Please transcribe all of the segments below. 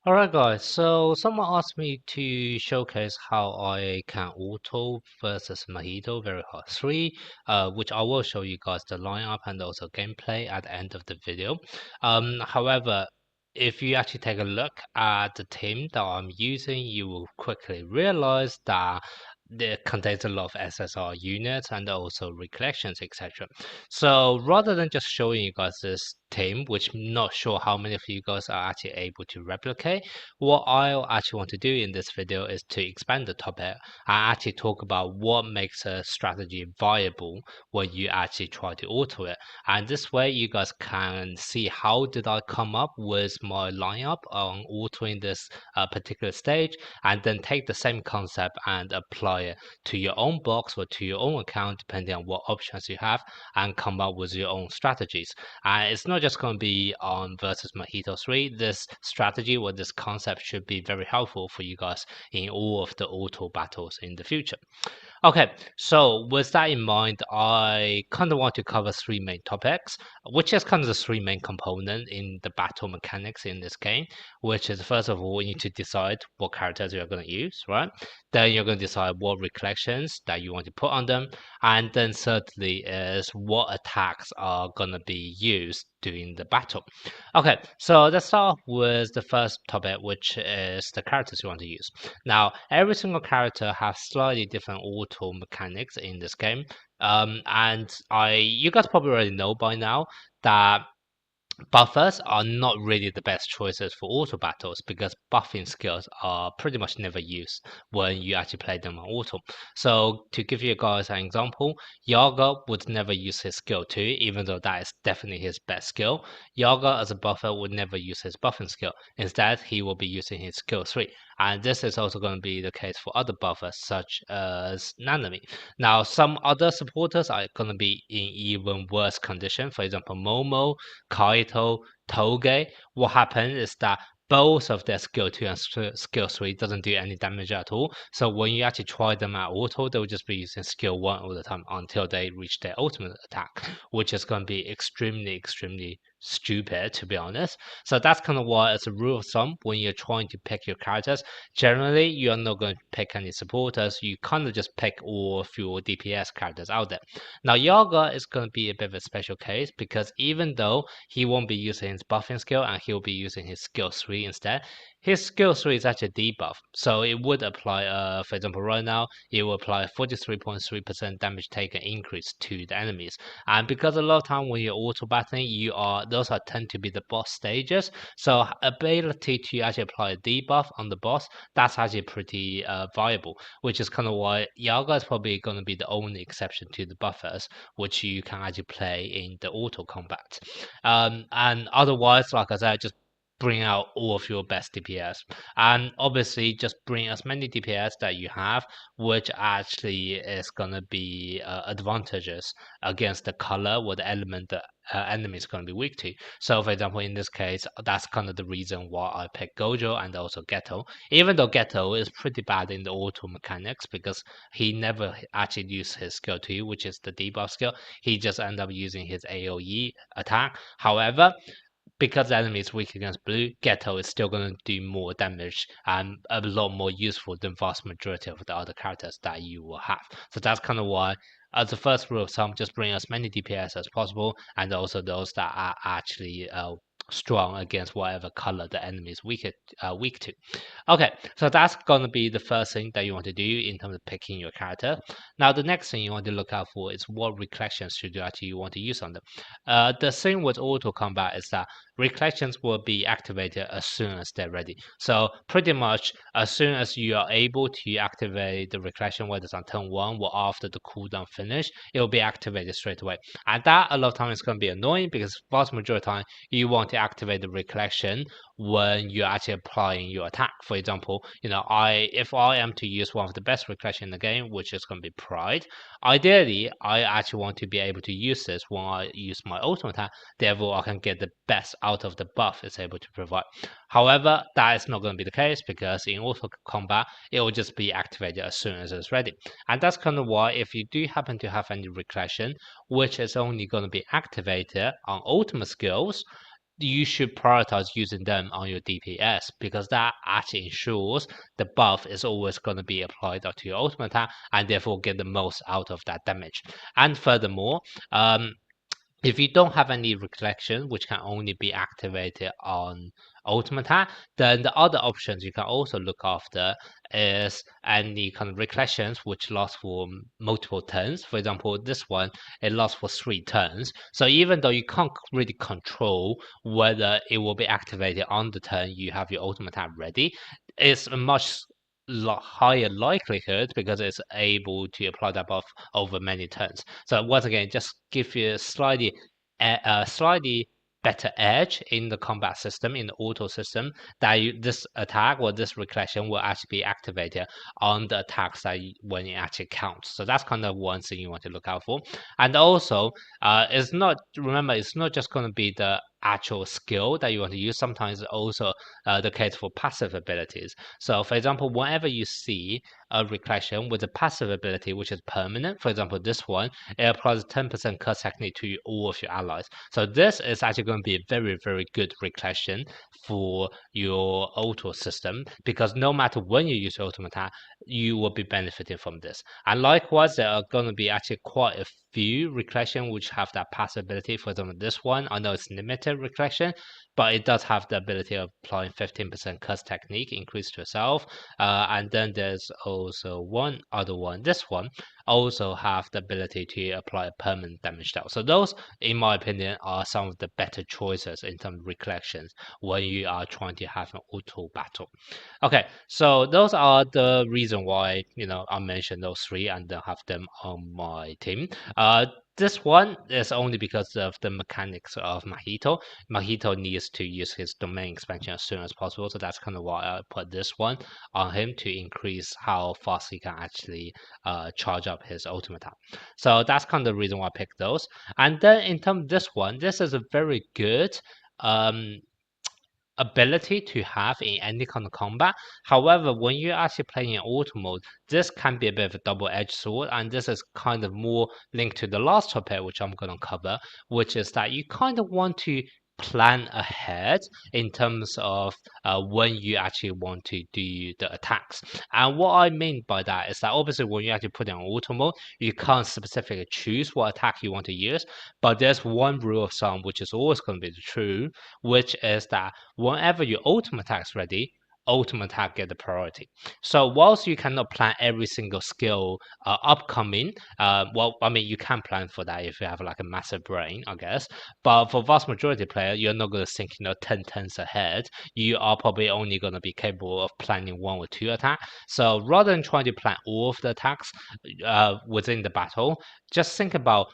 Alright guys, so someone asked me to showcase how I can auto versus Mahito very hard 3, which I will show you guys the lineup and also gameplay at the end of the video. However, if you actually take a look at the team that I'm using, you will quickly realize that it contains a lot of SSR units and also recollections, etc. So rather than just showing you guys this team, which I'm not sure how many of you guys are actually able to replicate, what I actually want to do in this video is to expand the topic and actually talk about what makes a strategy viable when you actually try to auto it. And this way you guys can see how did I come up with my lineup on autoing this particular stage, and then take the same concept and apply it to your own box or to your own account depending on what options you have, and come up with your own strategies. And it's not just going to be on versus Mahito 3. This strategy or this concept should be very helpful for you guys in all of the auto battles in the future. Okay, so with that in mind, I kind of want to cover three main topics, which is kind of the three main components in the battle mechanics in this game, which is first of all, you need to decide what characters you're going to use, right? Then you're going to decide what recollections that you want to put on them, and then thirdly is what attacks are going to be used during the battle. Okay, so let's start off with the first topic, which is the characters you want to use. Now, every single character has slightly different auto mechanics in this game. And you guys probably already know by now that buffers are not really the best choices for auto battles because buffing skills are pretty much never used when you actually play them on auto. So to give you guys an example, Yaga would never use his skill 2, even though that is definitely his best skill. Yaga as a buffer would never use his buffing skill. Instead, he will be using his skill 3. And this is also going to be the case for other buffers such as Nanami. Now, some other supporters are going to be in even worse condition. For example, Momo, Kaito, Toge. What happens is that both of their skill 2 and skill 3 doesn't do any damage at all. So when you actually try them at auto, they'll just be using skill 1 all the time until they reach their ultimate attack, which is going to be extremely stupid, to be honest. So that's kind of why, as a rule of thumb, when you're trying to pick your characters, generally you're not going to pick any supporters. You kind of just pick all of your DPS characters out there. Now, Yaga is going to be a bit of a special case because even though he won't be using his buffing skill and he'll be using his skill 3 instead, his skill 3 is actually a debuff. So it would apply, for example, right now, it will apply 43.3% damage taken increase to the enemies. And because a lot of time when you're auto battling, those tend to be the boss stages. So ability to actually apply a debuff on the boss, that's actually pretty viable, which is kind of why Yaga is probably going to be the only exception to the buffers, which you can actually play in the auto combat. And otherwise, like I said, just bring out all of your best DPS, and obviously just bring as many DPS that you have, which actually is gonna be advantages against the color or the element that enemy is going to be weak to. So for example, in this case, that's kind of the reason why I picked Gojo and also Ghetto, even though Ghetto is pretty bad in the auto mechanics because he never actually used his skill 2, which is the debuff skill. He just ended up using his AoE attack. However, because the enemy is weak against blue, Ghetto is still going to do more damage and a lot more useful than vast majority of the other characters that you will have. So that's kind of why, as the first rule of thumb, just bring as many DPS as possible, and also those that are actually strong against whatever color the enemy is weak to. Okay, so that's gonna be the first thing that you want to do in terms of picking your character. Now, the next thing you want to look out for is what recollections should you actually want to use on them. The thing with auto combat is that recollections will be activated as soon as they're ready. So pretty much as soon as you are able to activate the recollection, whether it's on turn 1 or after the cooldown finish, it will be activated straight away. And that a lot of times is going to be annoying because vast majority of the time you want to activate the recollection when you're actually applying your attack. For example, if I am to use one of the best recollection in the game, which is going to be Pride, ideally I actually want to be able to use this when I use my ultimate attack, therefore I can get the best out of the buff it's able to provide. However, that is not going to be the case because in auto combat it will just be activated as soon as it's ready. And that's kind of why, if you do happen to have any recollection which is only going to be activated on ultimate skills, you should prioritize using them on your DPS because that actually ensures the buff is always going to be applied to your ultimate attack and therefore get the most out of that damage. And furthermore, if you don't have any recollection, which can only be activated on automata, then the other options you can also look after is any kind of recollections which last for multiple turns. For example, this one, it lasts for 3 turns. So even though you can't really control whether it will be activated on the turn you have your automata ready, it's a much higher likelihood because it's able to apply that buff over many turns. So once again, just give you a slightly better edge in the combat system, in the auto system, that this attack or this recollection will actually be activated on the attacks that when it actually counts. So that's kind of one thing you want to look out for. And also, it's not, remember, it's not just going to be the actual skill that you want to use. Sometimes also the case for passive abilities. So for example, whenever you see a recollection with a passive ability which is permanent, for example this one, it applies 10% curse technique to all of your allies. So this is actually going to be a very, very good recollection for your auto system because no matter when you use your ultimate attack, you will be benefiting from this. And likewise, there are going to be actually quite a few recollection which have that passive ability. For example, this one, I know it's limited recollection, but it does have the ability of applying 15% curse technique increase to yourself. And then there's also one other one. This one also have the ability to apply a permanent damage dealt. So those, in my opinion, are some of the better choices in terms of recollections when you are trying to have an auto battle. Okay, so those are the reason why I mentioned those three and then have them on my team. This one is only because of the mechanics of Mahito. Mahito needs to use his domain expansion as soon as possible, so that's kind of why I put this one on him to increase how fast he can actually charge up his ultimate attack. So that's kind of the reason why I picked those. And then in terms of this one, this is a very good ability to have in any kind of combat. However, when you're actually playing in auto mode, this can be a bit of a double-edged sword, and this is kind of more linked to the last topic, which I'm going to cover, which is that you kind of want to plan ahead in terms of when you actually want to do the attacks. And what I mean by that is that obviously when you actually put it on auto mode, you can't specifically choose what attack you want to use, but there's one rule of thumb which is always going to be true, which is that whenever your ultimate attack is ready, ultimate attack get the priority. So whilst you cannot plan every single skill upcoming, well, I mean, you can plan for that if you have like a massive brain, I guess. But for vast majority player, you're not going to think 10 turns ahead. You are probably only going to be capable of planning 1 or 2 attacks. So rather than trying to plan all of the attacks within the battle, just think about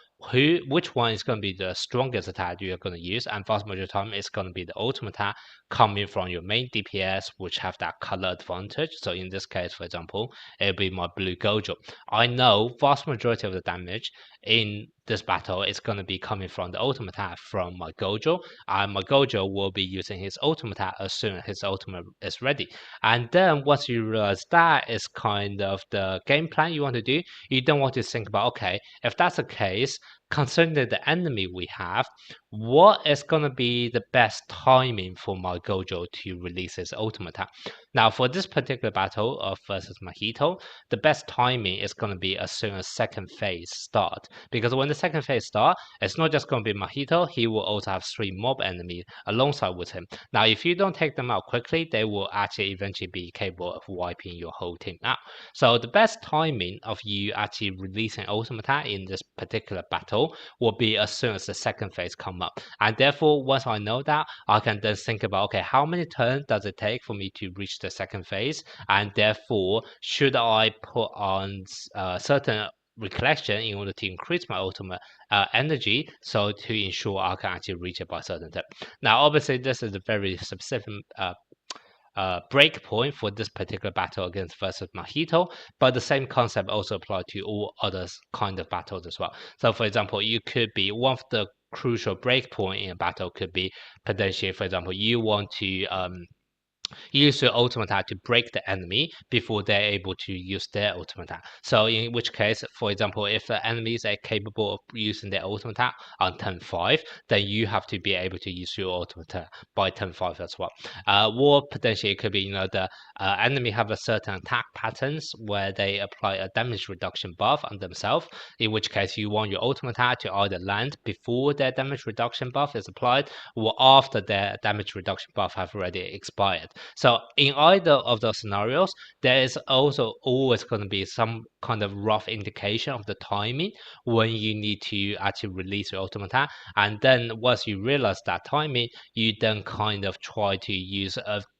which one is going to be the strongest attack you're going to use, and vast majority of the time it's going to be the ultimate attack coming from your main DPS, which have that color advantage. So in this case, for example, it'll be my blue Gojo. I know vast majority of the damage in this battle is going to be coming from the ultimate attack from my Gojo, and my Gojo will be using his ultimate attack as soon as his ultimate is ready. And then once you realize that is kind of the game plan you want to do, you don't want to think about, okay, if that's the case, considering the enemy we have, what is going to be the best timing for my Gojo to release his ultimate attack? Now, for this particular battle of versus Mahito, the best timing is going to be as soon as second phase start. Because when the second phase start, it's not just going to be Mahito, he will also have 3 mob enemies alongside with him. Now, if you don't take them out quickly, they will actually eventually be capable of wiping your whole team out. So the best timing of you actually releasing ultimate attack in this particular battle will be as soon as the second phase come up. And therefore, once I know that, I can then think about, okay, how many turns does it take for me to reach the second phase? And therefore, should I put on certain recollection in order to increase my ultimate energy, so to ensure I can actually reach it by a certain time. Now, obviously, this is a very specific break point for this particular battle against versus Mahito, but the same concept also applies to all other kind of battles as well. So, for example, you could be one of the crucial break point in a battle could be potentially, for example, you want to use your ultimate attack to break the enemy before they're able to use their ultimate attack. So in which case, for example, if the enemies are capable of using their ultimate attack on turn 5, then you have to be able to use your ultimate attack by turn 5 as well. Or potentially it could be, the enemy have a certain attack patterns where they apply a damage reduction buff on themselves, in which case you want your ultimate attack to either land before their damage reduction buff is applied or after their damage reduction buff have already expired. So in either of those scenarios, there is also always going to be some kind of rough indication of the timing when you need to actually release your ultimate attack. And then once you realize that timing, you then kind of try to use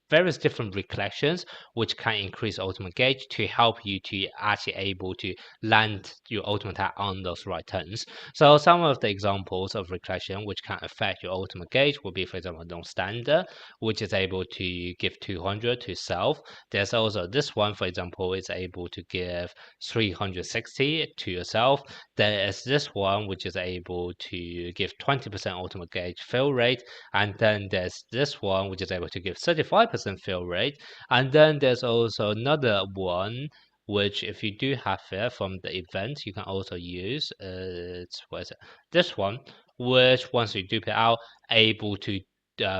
various different recollections which can increase ultimate gauge to help you to actually able to land your ultimate attack on those right turns. So some of the examples of recollection which can affect your ultimate gauge will be, for example, non-standard, which is able to give 200 to self. There's also this one, for example, is able to give 360 to yourself. There is this one which is able to give 20% ultimate gauge fill rate, and then there's this one which is able to give 35% fill rate, and then there's also another one which if you do have it from the event you can also use. What is it? This one, which once you dupe it out, able to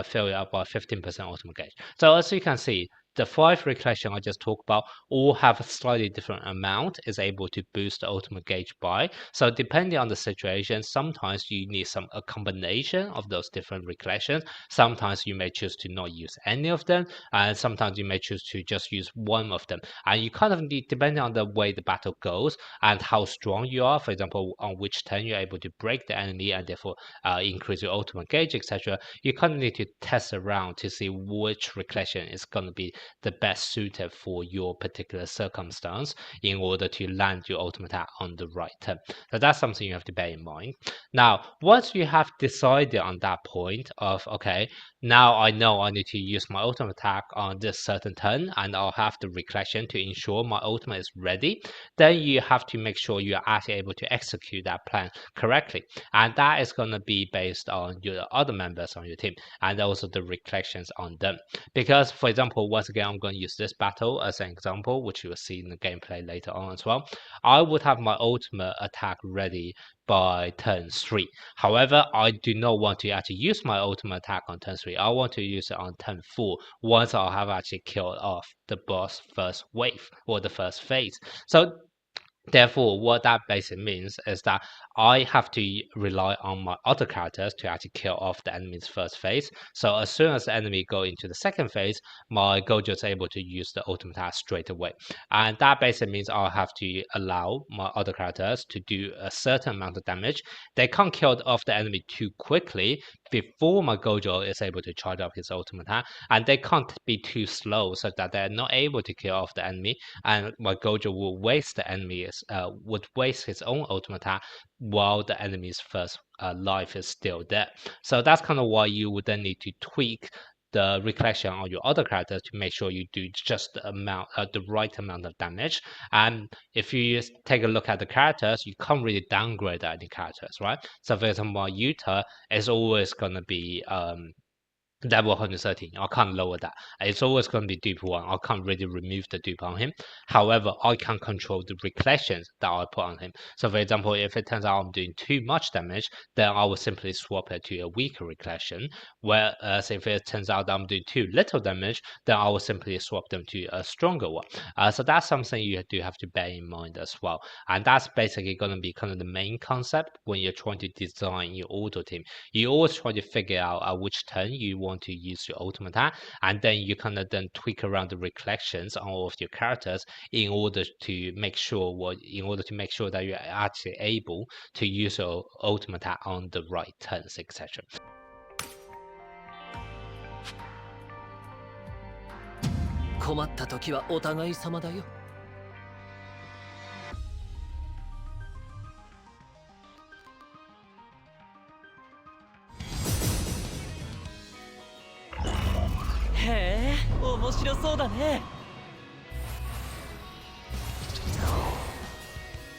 fill it up by 15% ultimate gauge. So as you can see, the 5 recollection I just talked about all have a slightly different amount is able to boost the ultimate gauge by. So depending on the situation, sometimes you need a combination of those different recollections. Sometimes you may choose to not use any of them, and sometimes you may choose to just use one of them. And you kind of need, depending on the way the battle goes and how strong you are, for example, on which turn you're able to break the enemy and therefore increase your ultimate gauge, etc. You kind of need to test around to see which recollection is going to be the best suited for your particular circumstance in order to land your ultimate attack on the right turn. So that's something you have to bear in mind. Now, once you have decided on that point of, okay, now I know I need to use my ultimate attack on this certain turn and I'll have the recollection to ensure my ultimate is ready, then you have to make sure you are actually able to execute that plan correctly. And that is going to be based on your other members on your team and also the recollections on them. Because, for example, once again, I'm going to use this battle as an example, which you will see in the gameplay later on as well. I would have my ultimate attack ready by turn 3. However, I do not want to actually use my ultimate attack on turn 3. I want to use it on turn 4 once I have actually killed off the boss first wave or the first phase. So therefore, what that basically means is that I have to rely on my other characters to actually kill off the enemy's first phase. So as soon as the enemy go into the second phase, my Gojo is able to use the ultimate attack straight away. And that basically means I'll have to allow my other characters to do a certain amount of damage. They can't kill off the enemy too quickly before my Gojo is able to charge up his ultimate attack. And they can't be too slow so that they're not able to kill off the enemy. And my Gojo will waste the enemy would waste his own ultimate attack while the enemy's first life is still there. So that's kind of why you would then need to tweak the recollection on your other characters to make sure you do just the right amount of damage. And if you just take a look at the characters, you can't really downgrade any characters, right? So for example, Yuta is always going to be level 113. I can't lower that. It's always going to be dupe 1. I can't really remove the dupe on him. However, I can control the recollections that I put on him. So for example, if it turns out I'm doing too much damage, then I will simply swap it to a weaker recollection. Whereas if it turns out that I'm doing too little damage, then I will simply swap them to a stronger one. So that's something you do have to bear in mind as well. And that's basically going to be kind of the main concept when you're trying to design your auto team. You always try to figure out at which turn you want to use your ultimate attack, and then you kind of then tweak around the recollections on all of your characters in order to make sure that you're actually able to use your ultimate attack on the right turns, etc. 困った時はお互い様だよ。へえ、面白そうだね。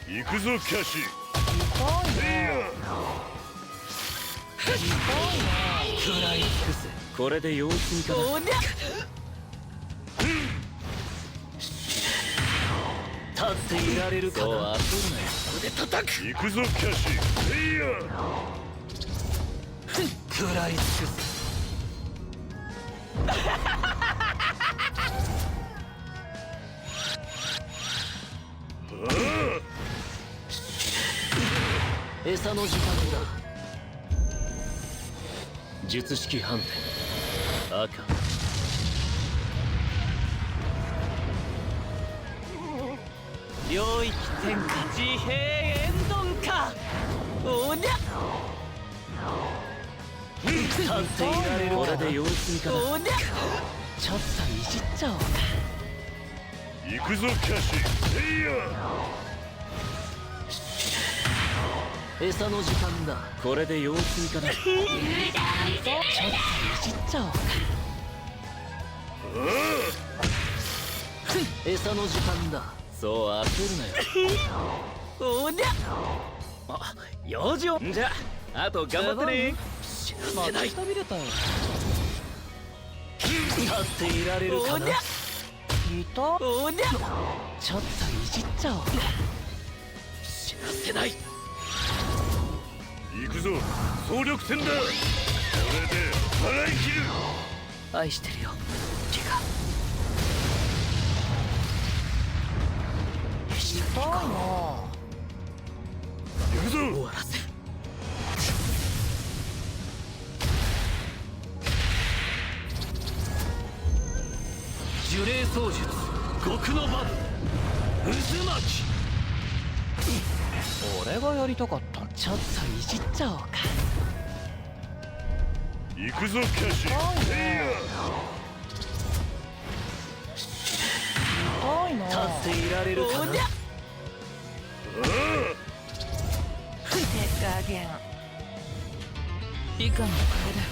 行くぞキャシー。食らい尽くす。これで様子見かな。っていられるかな。そう焦るなよ。腕叩く。行くぞキャシー。せいや。食らい尽くす。餌の時間だ。術式反転赤。領域転換自閉エンドンか。おりゃ立っていられる。これで様子見かな。おりゃちょっといじっちゃおうか。行くぞキャシー。せいや。餌の時間だ。これで様子見かな。ちょっといじっちゃおうか。餌の時間だ。そう焦るなよ。おりゃあ、養生じゃあと頑張ってね。死なせない。待ちれたよ。立っていられるかな。いた。おりゃちょっといじっちゃおうか。死なせない。行くぞ総力戦だ。これで払い切る。愛してるよケガ。痛いな。行くぞ。終わらせる。呪霊操術極のバブ渦巻き。俺がやりたかった。ちょっといじっちゃおうか。行くぞキャシー。せいや。痛いな。立っていられるかな。手加減以下のこれだよ。